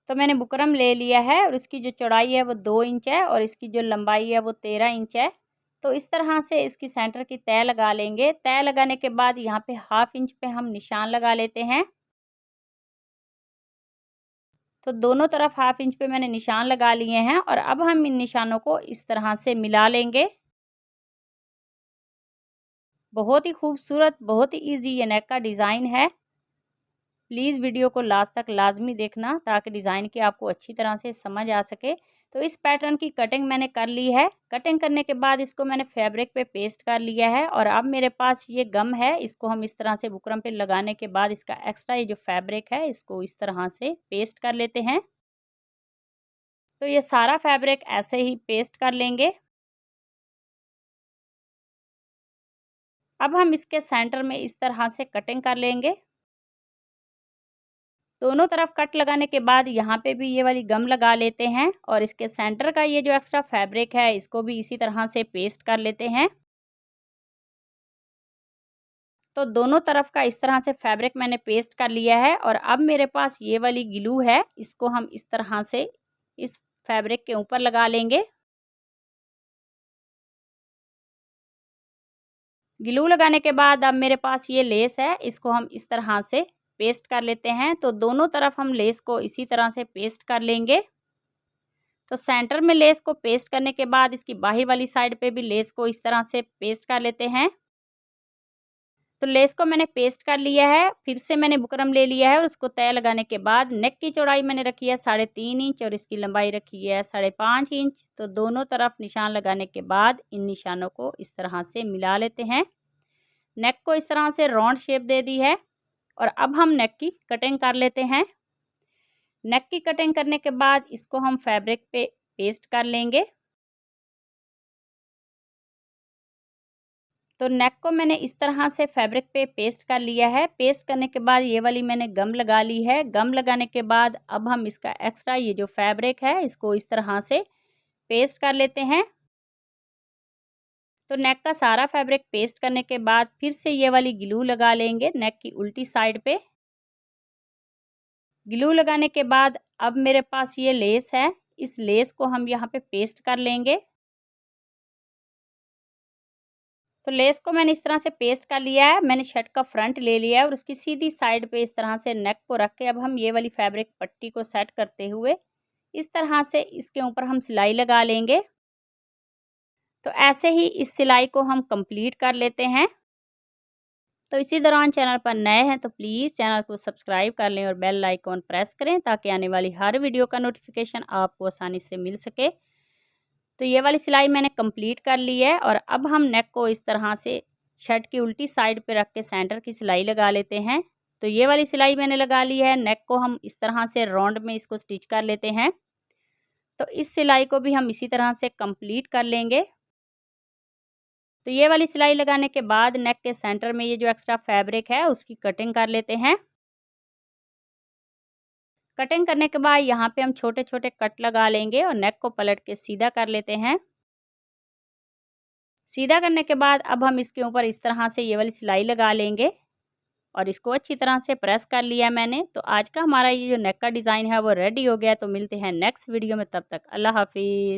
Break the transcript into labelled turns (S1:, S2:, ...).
S1: तो मैंने बुकरम ले लिया है और इसकी जो चौड़ाई है वो 2 इंच है और इसकी जो लंबाई है वो 13 इंच है। तो इस तरह से इसकी सेंटर की तय लगा लेंगे। तय लगाने के बाद यहाँ पे 1/2 इंच पे हम निशान लगा लेते हैं। तो दोनों तरफ 1/2 इंच पे मैंने निशान लगा लिए हैं और अब हम इन निशानों को इस तरह से मिला लेंगे। बहुत ही खूबसूरत, बहुत ही ईजी ये नेक का डिज़ाइन है। प्लीज़ वीडियो को लास्ट तक लाजमी देखना ताकि डिज़ाइन की आपको अच्छी तरह से समझ आ सके। तो इस पैटर्न की कटिंग मैंने कर ली है। कटिंग करने के बाद इसको मैंने फैब्रिक पे पेस्ट कर लिया है और अब मेरे पास ये गम है। इसको हम इस तरह से बुकरम पे लगाने के बाद इसका एक्स्ट्रा ये जो फैब्रिक है इसको इस तरह से पेस्ट कर लेते हैं। तो ये सारा फैब्रिक ऐसे ही पेस्ट कर लेंगे। अब हम इसके सेंटर में इस तरह से कटिंग कर लेंगे। दोनों तरफ कट लगाने के बाद यहाँ पे भी ये वाली गम लगा लेते हैं और इसके सेंटर का ये जो एक्स्ट्रा फैब्रिक है इसको भी इसी तरह से पेस्ट कर लेते हैं। तो दोनों तरफ का इस तरह से फैब्रिक मैंने पेस्ट कर लिया है और अब मेरे पास ये वाली ग्लू है, इसको हम इस तरह से इस फैब्रिक के ऊपर लगा लेंगे। ग्लू लगाने के बाद अब मेरे पास ये लेस है, इसको हम इस तरह से पेस्ट कर लेते हैं। तो दोनों तरफ हम लेस को इसी तरह से पेस्ट कर लेंगे। तो सेंटर में लेस को पेस्ट करने के बाद इसकी बाहर वाली साइड पे भी लेस को इस तरह से पेस्ट कर लेते हैं। तो लेस को मैंने पेस्ट कर लिया है। फिर से मैंने बुकरम ले लिया है और उसको तय लगाने के बाद नेक की चौड़ाई मैंने रखी है 3.5 इंच और इसकी लंबाई रखी है 5.5 इंच। तो दोनों तरफ निशान लगाने के बाद इन निशानों को इस तरह से मिला लेते हैं। नेक को इस तरह से राउंड शेप दे दी है और अब हम नेक की कटिंग कर लेते हैं। नेक की कटिंग करने के बाद इसको हम फैब्रिक पे पेस्ट कर लेंगे। तो नेक को मैंने इस तरह से फैब्रिक पे पेस्ट कर लिया है। पेस्ट करने के बाद ये वाली मैंने गम लगा ली है। गम लगाने के बाद अब हम इसका एक्स्ट्रा ये जो फैब्रिक है इसको इस तरह से पेस्ट कर लेते हैं। तो नेक का सारा फैब्रिक पेस्ट करने के बाद फिर से ये वाली ग्लू लगा लेंगे नेक की उल्टी साइड पे। ग्लू लगाने के बाद अब मेरे पास ये लेस है, इस लेस को हम यहाँ पे पेस्ट कर लेंगे। तो लेस को मैंने इस तरह से पेस्ट कर लिया है। मैंने शर्ट का फ्रंट ले लिया है और उसकी सीधी साइड पे इस तरह से नेक को रख के अब हम ये वाली फैब्रिक पट्टी को सेट करते हुए इस तरह से इसके ऊपर हम सिलाई लगा लेंगे। तो ऐसे ही इस सिलाई को हम कंप्लीट कर लेते हैं। तो इसी दौरान चैनल पर नए हैं तो प्लीज़ चैनल को सब्सक्राइब कर लें और बेल आइकॉन प्रेस करें ताकि आने वाली हर वीडियो का नोटिफिकेशन आपको आसानी से मिल सके। तो ये वाली सिलाई मैंने कंप्लीट कर ली है और अब हम नेक को इस तरह से शर्ट की उल्टी साइड पे रख के सेंटर की सिलाई लगा लेते हैं। तो ये वाली सिलाई मैंने लगा ली है। नेक को हम इस तरह से राउंड में इसको स्टिच कर लेते हैं। तो इस सिलाई को भी हम इसी तरह से कंप्लीट कर लेंगे। तो ये वाली सिलाई लगाने के बाद नेक के सेंटर में ये जो एक्स्ट्रा फैब्रिक है उसकी कटिंग कर लेते हैं। कटिंग करने के बाद यहाँ पे हम छोटे छोटे कट लगा लेंगे और नेक को पलट के सीधा कर लेते हैं। सीधा करने के बाद अब हम इसके ऊपर इस तरह से ये वाली सिलाई लगा लेंगे और इसको अच्छी तरह से प्रेस कर लिया मैंने। तो आज का हमारा ये जो नेक का डिज़ाइन है वो रेडी हो गया। तो मिलते हैं नेक्स्ट वीडियो में, तब तक अल्लाह हाफिज़।